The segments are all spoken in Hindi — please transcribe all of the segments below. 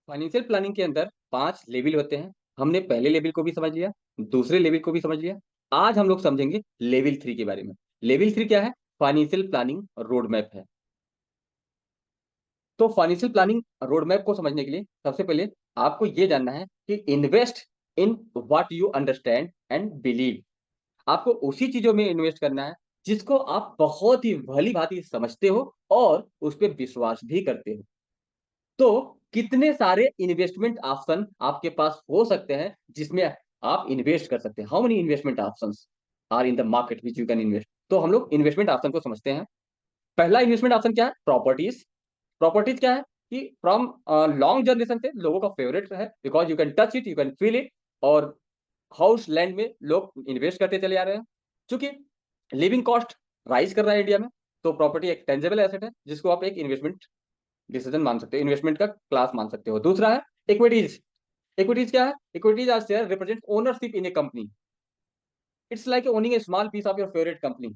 फाइनेंशियल प्लानिंग के अंदर 5 लेवल होते हैं। हमने पहले लेवल को भी समझ लिया, दूसरे लेवल को भी समझ लिया। आज हम लोग समझेंगे लेवल 3 के बारे में। लेवल 3 क्या है? फाइनेंशियल प्लानिंग रोड मैप है। तो फाइनेंशियल प्लानिंग रोड मैप को समझने के लिए सबसे पहले आपको ये जानना है कि invest in what you understand and believe. आपको उसी चीजों में इन्वेस्ट करना है जिसको आप बहुत ही भली-भांति समझते हो और उस पे विश्वास भी करते हो। तो कितने सारे इन्वेस्टमेंट ऑप्शन आपके पास हो सकते हैं जिसमें आप इन्वेस्ट कर सकते हैं? How many investment options are in the market which you can invest? तो हम लोग इन्वेस्टमेंट ऑप्शन को समझते हैं। पहला इन्वेस्टमेंट ऑप्शन क्या है? प्रॉपर्टीज। प्रॉपर्टीज क्या है कि फ्रॉम लॉन्ग जनरेशन से लोगों का फेवरेट है, because you can touch it, you can feel it. और हाउस लैंड में लोग इन्वेस्ट करते चले जा रहे हैं। चूंकि लिविंग कॉस्ट राइज कर रहा है इंडिया में, तो प्रॉपर्टी एक टेंजेबल एसेट है जिसको आप एक इन्वेस्टमेंट डिसीजन मान सकते हो, इन्वेस्टमेंट का क्लास मान सकते हो। दूसरा है इक्विटीज। इक्विटीज क्या है? Equities are share represent ownership in a company. It's like owning a small piece of your favourite company.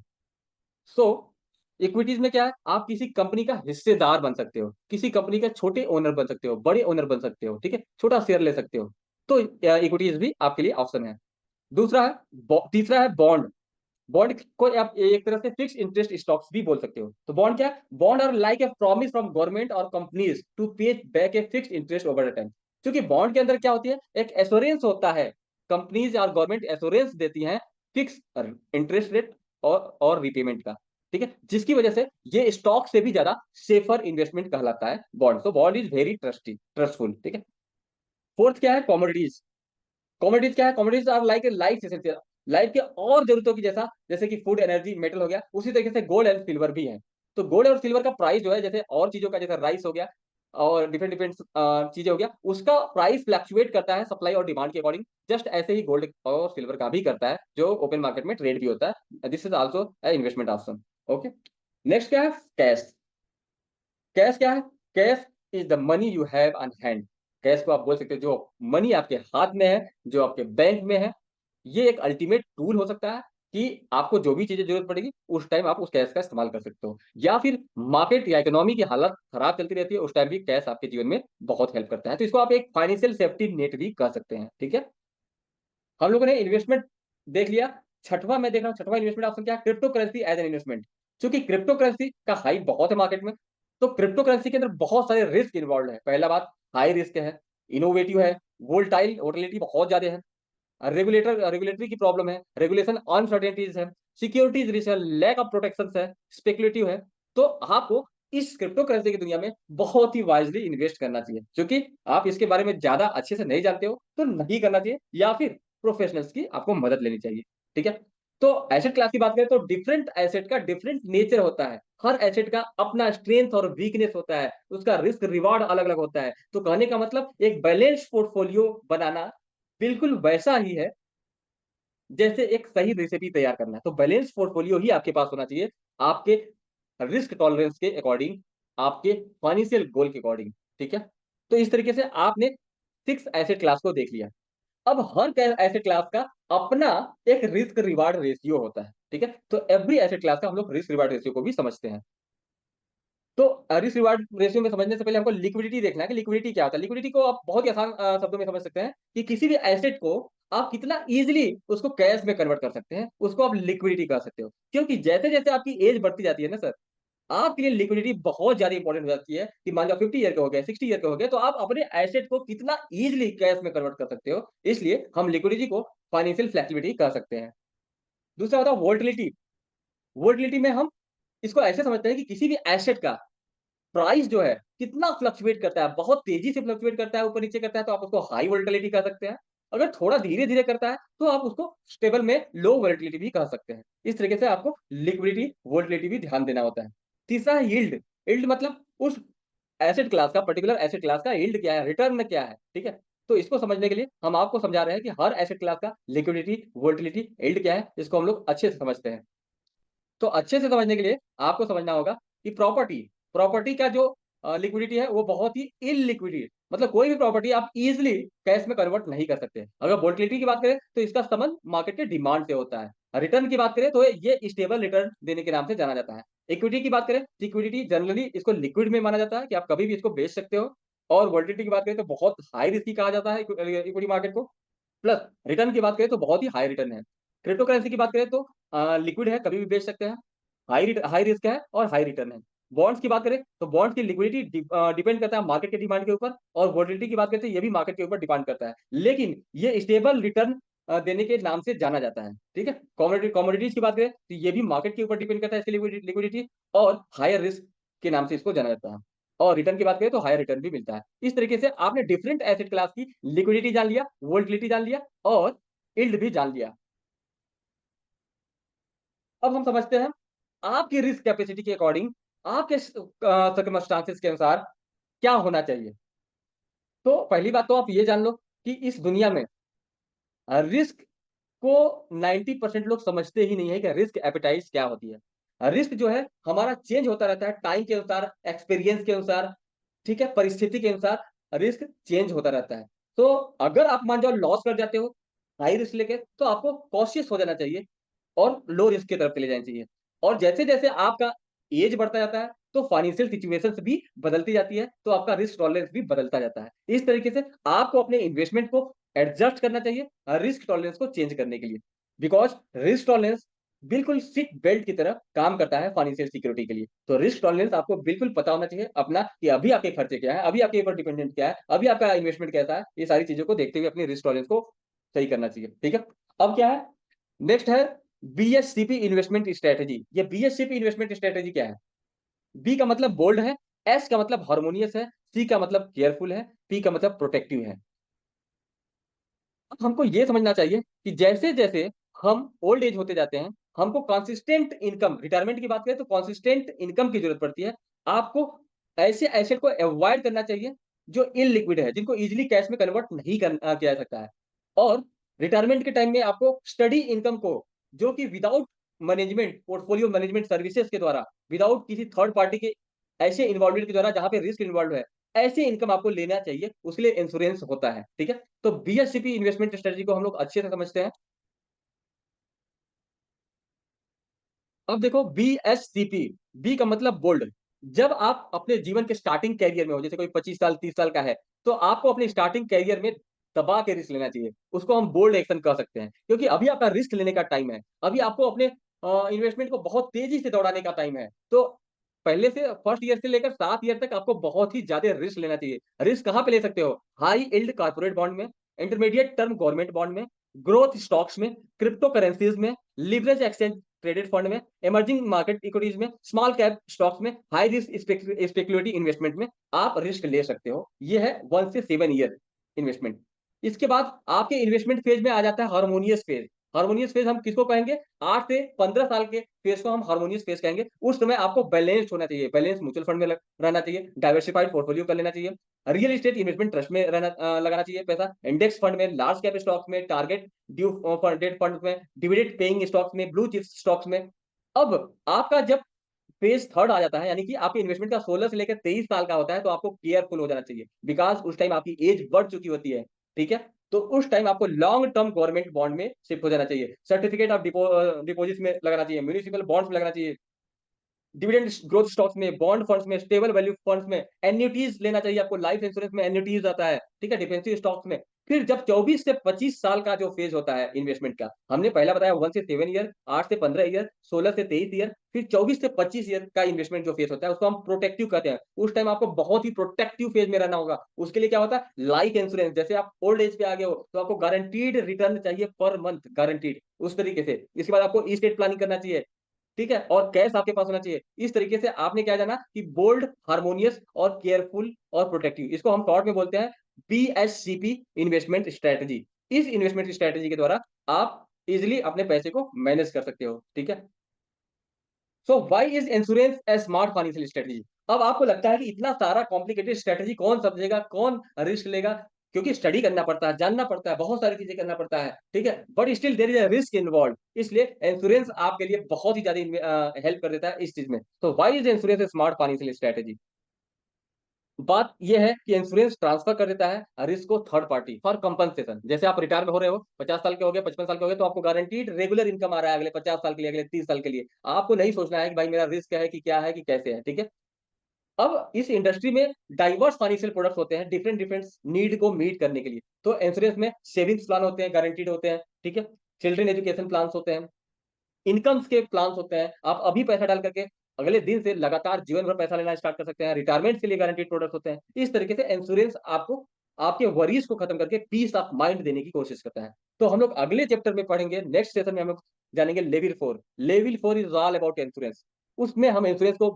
So equities में क्या है? आप किसी कंपनी का हिस्सेदार बन सकते हो, किसी कंपनी का छोटे ओनर बन सकते हो, बड़े ओनर बन सकते हो, ठीक है, छोटा शेयर ले सकते हो। तो इक्विटीज भी आपके लिए ऑप्शन है। दूसरा है तीसरा है बॉन्ड। बॉन्ड को आप एक तरह से फिक्स इंटरेस्ट स्टॉक्स भी बोल सकते हो। तो बॉन्ड क्या है? Bond are like a promise from government और companies to pay back a fix interest over time. क्योंकि बॉन्ड के अंदर क्या होती है? एक एश्योरेंस होता है। कंपनीज और गवर्नमेंट एश्योरेंस देती हैं फिक्स इंटरेस्ट रेट और रिपेमेंट का, ठीक है, जिसकी वजह से ये स्टॉक से भी ज्यादा सेफर इन्वेस्टमेंट कहलाता है बॉन्ड। तो बॉन्ड इज वेरी ट्रस्टफुल, ठीक है। फोर्थ क्या है? कॉमोडिटीज। कॉमोडिटीज क्या है? Commodities are like a life essential, life के और जरूरतों की जैसा, जैसे कि फूड, एनर्जी, मेटल हो गया, उसी तरीके से गोल्ड एंड सिल्वर भी है। तो गोल्ड और सिल्वर का प्राइस जो है, जैसे और चीजों का, जैसे राइस हो गया और डिफरेंट डिफरेंट चीजें हो गया, उसका प्राइस फ्लक्चुएट करता है सप्लाई और डिमांड के अकॉर्डिंग। जस्ट ऐसे ही गोल्ड और सिल्वर का भी करता है, जो ओपन मार्केट में ट्रेड भी होता है। This is also a investment option. Okay. Next क्या है? कैश। कैश क्या है? Cash is the money you have on hand. Cash को आप बोल सकते हो जो मनी आपके हाथ में है, जो आपके बैंक में है। ये एक अल्टीमेट टूल हो सकता है कि आपको जो भी चीजें जरूरत पड़ेगी उस टाइम आप उस कैश का इस्तेमाल कर सकते हो, या फिर मार्केट या इकोनॉमी की हालत खराब चलती रहती है, उस टाइम भी कैश आपके जीवन में बहुत हेल्प करता है। तो इसको आप एक फाइनेंशियल सेफ्टी नेट भी कह सकते हैं, ठीक है। हम लोगों ने इन्वेस्टमेंट देख लिया। छठवां मैं देख रहा हूँ, छठवां इन्वेस्टमेंट ऑप्शन क्या है? Crypto currency as an investment. क्योंकि क्रिप्टो करेंसी का हाइप बहुत है मार्केट में, तो क्रिप्टो करेंसी के अंदर बहुत सारे रिस्क इन्वॉल्व है। पहला बात, हाई रिस्क है, इनोवेटिव है, वोलेटिलिटी बहुत ज्यादा है, रेगुलेटरी की प्रॉब्लम है, रेगुलेशन अनसर्टेनिटीज है, सिक्योरिटीज रिस्क है, लैक ऑफ प्रोटेक्शन है, स्पेकुलेटिव है। तो आपको इस क्रिप्टो करेंसी की दुनिया में बहुत ही वाइजली इन्वेस्ट करना चाहिए। क्योंकि आप इसके बारे में ज्यादा अच्छे से नहीं जानते हो तो नहीं करना चाहिए, या फिर प्रोफेशनल्स की आपको मदद लेनी चाहिए, ठीक है। तो एसेट क्लास की बात करें तो डिफरेंट एसेट का डिफरेंट नेचर होता है। हर एसेट का अपना स्ट्रेंथ और वीकनेस होता है, उसका रिस्क रिवार्ड अलग अलग होता है। तो कहने का मतलब एक बैलेंस पोर्टफोलियो बनाना बिल्कुल वैसा ही है जैसे एक सही रेसिपी तैयार करना है। तो बैलेंस पोर्टफोलियो ही आपके पास होना चाहिए, आपके रिस्क टॉलरेंस के अकॉर्डिंग, आपके फाइनेंशियल गोल के अकॉर्डिंग, ठीक है। तो इस तरीके से आपने 6 एसेट क्लास को देख लिया। अब हर एसेट क्लास का अपना एक रिस्क रिवार्ड रेशियो होता है, ठीक है। तो एवरी एसेट क्लास का हम लोग रिस्क रिवार्ड रेशियो को भी समझते हैं। तो रिस्क रिवार्ड रेशियो में समझने से पहले हमको लिक्विडिटी देखना है कि लिक्विडिटी क्या होता है। लिक्विडिटी को आप बहुत ही आसान शब्दों में समझ सकते हैं कि किसी भी एसेट को आप कितना इजीली उसको कैश में कन्वर्ट कर सकते हैं, उसको आप लिक्विडिटी कह सकते हो। क्योंकि जैसे जैसे आपकी एज बढ़ती जाती है ना सर, आपके लिए लिक्विडिटी बहुत ज्यादा इंपॉर्टेंट हो जाती है। कि मान लो 50 ईयर के हो गए, 60 ईयर के हो गए, तो आप अपने एसेट को कितना इजीली कैश में कन्वर्ट कर सकते हो। इसलिए हम लिक्विडिटी को फाइनेंशियल फ्लेक्सिबिलिटी कह सकते हैं। दूसरा होता है वोल्टिलिटी। वोल्टिलिटी में हम इसको ऐसे समझते हैं कि किसी भी एसेट का प्राइस जो है कितना फ्लक्चुएट करता है, बहुत तेजी से फ्लक्चुएट करता है, ऊपर नीचे करता है, तो आप उसको हाई वोलेटिलिटी कह सकते हैं। अगर थोड़ा धीरे धीरे करता है तो आप उसको स्टेबल में लो वोलेटिलिटी भी कह सकते हैं। इस तरीके से आपको लिक्विडिटी वोलेटिलिटी भी ध्यान देना होता है। तीसरा है यील्ड। यील्ड मतलब उस एसेट क्लास का, पर्टिकुलर एसेट क्लास का यील्ड क्या है, रिटर्न क्या है, ठीक है। तो इसको समझने के लिए हम आपको समझा रहे हैं कि हर एसेट क्लास का लिक्विडिटी, वोलेटिलिटी, यील्ड क्या है, इसको हम लोग अच्छे से समझते हैं। तो अच्छे से समझने के लिए आपको समझना होगा कि प्रॉपर्टी प्रॉपर्टी का जो लिक्विडिटी है वो बहुत ही इलिक्विडिटी, मतलब कोई भी प्रॉपर्टी आप इजीली कैश में कन्वर्ट नहीं कर सकते। अगर वोलेटिलिटी की बात करें तो इसका संबंध मार्केट के डिमांड से होता है। रिटर्न की बात करें तो ये स्टेबल रिटर्न देने के नाम से जाना जाता है। इक्विटी की बात करें, इक्विटी जनरली इसको लिक्विड में माना जाता है कि आप कभी भी इसको बेच सकते हो। और वोलेटिलिटी की बात करें तो बहुत हाई रिस्की कहा जाता है इक्विटी मार्केट को। प्लस रिटर्न की बात करें तो बहुत ही हाई रिटर्न है। क्रिप्टो करेंसी की बात करें तो लिक्विड है, कभी भी बेच सकते हैं, हाई रिस्क है और हाई रिटर्न है। बॉन्ड्स की बात करें तो बॉन्ड्स की लिक्विडिटी डिपेंड करता है मार्केट के डिमांड के ऊपर, और वोलेटिलिटी की बात करते हैं ये भी मार्केट के ऊपर डिपेंड करता है, लेकिन ये स्टेबल रिटर्न देने के नाम से जाना जाता है। ठीक है, कॉमोडिटीज की बात करें तो ये भी मार्केट के ऊपर डिपेंड करता है, इसकी लिक्विडिटी, और हायर रिस्क के नाम से इसको जाना जाता है। और रिटर्न की बात करें तो हायर रिटर्न भी मिलता है। इस तरीके से आपने डिफरेंट एसेट क्लास की लिक्विडिटी जान लिया, वोलेटिलिटी जान लिया, और यील्ड भी जान लिया। अब हम समझते हैं आपकी रिस्क कैपेसिटी के अकॉर्डिंग, आपके सर्कमस्टांसेस के अनुसार क्या होना चाहिए। तो पहली बात तो आप ये जान लो कि इस दुनिया में रिस्क को 90% लोग समझते ही नहीं है कि रिस्क एपेटाइट क्या होती है। रिस्क जो है हमारा चेंज होता रहता है टाइम के अनुसार, एक्सपीरियंस के अनुसार, ठीक है, परिस्थिति के अनुसार रिस्क चेंज होता रहता है। तो अगर आप मान जाओ लॉस कर जाते हो हाई रिस्क लेके, तो आपको कॉशियस हो जाना चाहिए और लो रिस्क की तरफ चले जाना चाहिए। और जैसे जैसे आपका एज बढ़ता जाता है तो फाइनेंशियल सिचुएशंस भी बदलती जाती है, तो आपका रिस्क टॉलरेंस भी बदलता जाता है। इस तरीके से आपको अपने इन्वेस्टमेंट को एडजस्ट करना चाहिए रिस्क टॉलरेंस को चेंज करने के लिए, बिकॉज रिस्क टॉलरेंस बिल्कुल सीट बेल्ट की तरह काम करता है फाइनेंशियल सिक्योरिटी के लिए। तो रिस्क टॉलरेंस आपको बिल्कुल पता होना चाहिए अपना, कि अभी आपके खर्चे क्या है, अभी आपके ऊपर डिपेंडेंट क्या है, अभी आपका इन्वेस्टमेंट कैसा है, ये सारी चीजों को देखते हुए अपनी रिस्क टॉलरेंस को सही करना चाहिए। ठीक है, अब क्या है, नेक्स्ट है बीएससीपी इन्वेस्टमेंट स्ट्रेटेजी। ये बीएससीपी इन्वेस्टमेंट स्ट्रेटेजी क्या है? बी का मतलब बोल्ड है, एस का मतलब हार्मोनियस है, सी का मतलब केयरफुल है, पी का मतलब प्रोटेक्टिव है। अब हमको ये समझना चाहिए कि जैसे जैसे हम ओल्ड एज होते जाते हैं, हमको कंसिस्टेंट इनकम, रिटायरमेंट की बात करें तो कंसिस्टेंट इनकम की जरूरत पड़ती है। आपको ऐसे एसेट को अवॉइड करना चाहिए जो इनलिक्विड है, जिनको इजीली कैश में कन्वर्ट नहीं किया जा सकता है। और रिटायरमेंट के टाइम में आपको स्टडी इनकम को, जो कि without management, portfolio management services के द्वारा, विदाउट किसी थर्ड पार्टी के ऐसे इन्वॉल्वमेंट के द्वारा जहां पे रिस्क इन्वॉल्व है, ऐसे इनकम आपको लेना चाहिए, उसके लिए इंश्योरेंस होता है। ठीक है, तो बीएससीपी इन्वेस्टमेंट स्ट्रेटजी को हम लोग अच्छे से समझते हैं। अब देखो बीएससीपी, बी का मतलब बोल्ड। जब आप अपने जीवन के स्टार्टिंग कैरियर में हो, जैसे कोई 25 साल 30 साल का है, तो आपको अपने स्टार्टिंग कैरियर में दबा के रिस्क लेना चाहिए, उसको हम बोल्ड एक्शन कह सकते हैं, क्योंकि अभी आपका रिस्क लेने का टाइम है, अभी आपको अपने इन्वेस्टमेंट को बहुत तेजी से दौड़ाने का टाइम है। तो पहले से फर्स्ट ईयर से लेकर 7 ईयर तक आपको बहुत ही ज्यादा रिस्क लेना चाहिए। रिस्क कहां पे ले सकते हो? हाई यील्ड कॉर्पोरेट बॉन्ड में, इंटरमीडिएट टर्म गवर्नमेंट बॉन्ड में, ग्रोथ स्टॉक्स में, क्रिप्टो करेंसीज में, लिवरेज एक्सचेंज ट्रेडेड फंड में, इमर्जिंग मार्केट इक्विटीज में, स्मॉल कैप स्टॉक्स में, हाई रिस्क स्पेकुलेटिव इन्वेस्टमेंट में आप रिस्क ले सकते हो। ये है 1 से 7 ईयर इन्वेस्टमेंट। इसके बाद आपके इन्वेस्टमेंट फेज में आ जाता है हार्मोनियस फेज। हार्मोनियस फेज हम किसको कहेंगे? 8 से 15 साल के फेज को हम हार्मोनियस फेज कहेंगे। उस समय आपको बैलेंस्ड होना चाहिए, बैलेंस म्यूचुअल फंड में रहना चाहिए, डाइवर्सिफाइड पोर्टफोलियो कर लेना चाहिए, रियल एस्टेट इन्वेस्टमेंट ट्रस्ट में लगाना चाहिए पैसा, इंडेक्स फंड में, लार्ज कैप स्टॉक्स में, टारगेट ड्यू डेट फंड में, डिविडेंड पेइंग स्टॉक्स में, ब्लू चिप स्टॉक्स में। अब आपका जब फेज थर्ड आ जाता है, यानी कि आपके इन्वेस्टमेंट का 16 से लेकर 23 साल का होता है, तो आपको केयरफुल हो जाना चाहिए, बिकॉज उस टाइम आपकी एज बढ़ चुकी होती है। ठीक है, तो उस टाइम आपको लॉन्ग टर्म गवर्नमेंट बॉन्ड में शिफ्ट हो जाना चाहिए, सर्टिफिकेट ऑफ डिपोजिट में लगाना चाहिए, म्यूनिसिपल बॉन्ड्स में लगाना चाहिए, डिविडेंड ग्रोथ स्टॉक्स में, बॉन्ड फंड्स में, स्टेबल वैल्यू फंड्स में, एन्युटीज लेना चाहिए आपको, लाइफ इंश्योरेंस में एन्युटीज आता है। ठीक है, डिफेंसिव स्टॉक्स में। फिर जब 24 से 25 साल का जो फेज होता है इन्वेस्टमेंट का, हमने पहला बताया 1 से 7 ईयर, 8 से 15 ईयर, 16 से 23 ईयर, फिर 24 से 25 ईयर का इन्वेस्टमेंट जो फेज होता है उसको हम प्रोटेक्टिव कहते हैं। उस टाइम आपको बहुत ही प्रोटेक्टिव फेज में रहना होगा। उसके लिए क्या होता है? लाइफ इंश्योरेंस, जैसे आप ओल्ड एज पे आ गए हो तो आपको गारंटीड रिटर्न चाहिए पर मंथ, गारंटीड, उस तरीके से। इसके बाद आपको स्टेट प्लानिंग करना चाहिए, ठीक है, और कैश आपके पास होना चाहिए। इस तरीके से आपने क्या जाना कि बोल्ड, हार्मोनियस और केयरफुल और प्रोटेक्टिव, इसको हम शॉर्ट में बोलते हैं बीएससीपी इन्वेस्टमेंट स्ट्रेटजी। इस इन्वेस्टमेंट स्ट्रेटजी के द्वारा आप इजिली अपने पैसे को मैनेज कर सकते हो। ठीक है, so why is insurance A smart financial strategy? अब आपको लगता है कि इतना सारा कॉम्प्लिकेटेड स्ट्रेटजी कौन समझेगा, कौन रिस्क लेगा? क्योंकि स्टडी करना पड़ता है, जानना पड़ता है, बहुत सारी चीजें करना पड़ता है। ठीक है, but still there is a risk involve, इसलिए इंश्योरेंस आपके लिए बहुत ही ज्यादा हेल्प कर देता है इस चीज में। तो why is insurance A smart financial strategy? बात यह है कि इंश्योरेंस ट्रांसफर कर देता है रिस्क को थर्ड पार्टी फॉर कंपनसेशन। जैसे आप रिटायर में हो रहे हो, 50 साल के हो गए, 55 साल के हो गए, तो आपको गारंटीड रेगुलर इनकम आ रहा है अगले 50 साल के लिए, अगले 30 साल के लिए। आपको नहीं सोचना है कि भाई मेरा रिस्क है कि क्या है कि कैसे है। ठीक है, अब इस इंडस्ट्री में डाइवर्स फाइनेंशियल प्रोडक्ट्स होते हैं, डिफरेंट डिफरेंट नीड को मीट करने के लिए। तो इंश्योरेंस में सेविंग्स प्लान होते हैं, गारंटीड होते हैं, ठीक है? चिल्ड्रन एजुकेशन प्लान्स होते हैं, इनकम्स के प्लान्स होते हैं। आप अभी पैसा डाल करके अगले दिन से लगातार जीवन भर पैसा लेना स्टार्ट कर सकते हैं। रिटायरमेंट के लिए गारंटीड प्रोडक्ट होते हैं। इस तरीके से इंश्योरेंस आपको आपके वरीज को खत्म करके पीस ऑफ माइंड देने की कोशिश करता है। तो हम लोग अगले चैप्टर में पढ़ेंगे, नेक्स्ट सेशन में हम लोग जानेंगे level 4। Level 4 is all about insurance. उसमें हम इंश्योरेंस को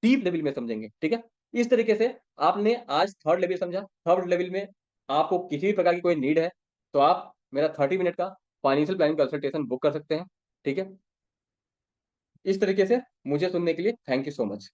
डीप लेवल में समझेंगे, ठीक है? इस तरीके से आपने आज थर्ड लेवल समझा। थर्ड लेवल में आपको किसी भी प्रकार की कोई नीड है तो आप मेरा 30 मिनट का फाइनेंशियल प्लानिंग कंसल्टेशन बुक कर सकते हैं, ठीक है? इस तरीके से मुझे सुनने के लिए थैंक यू सो मच।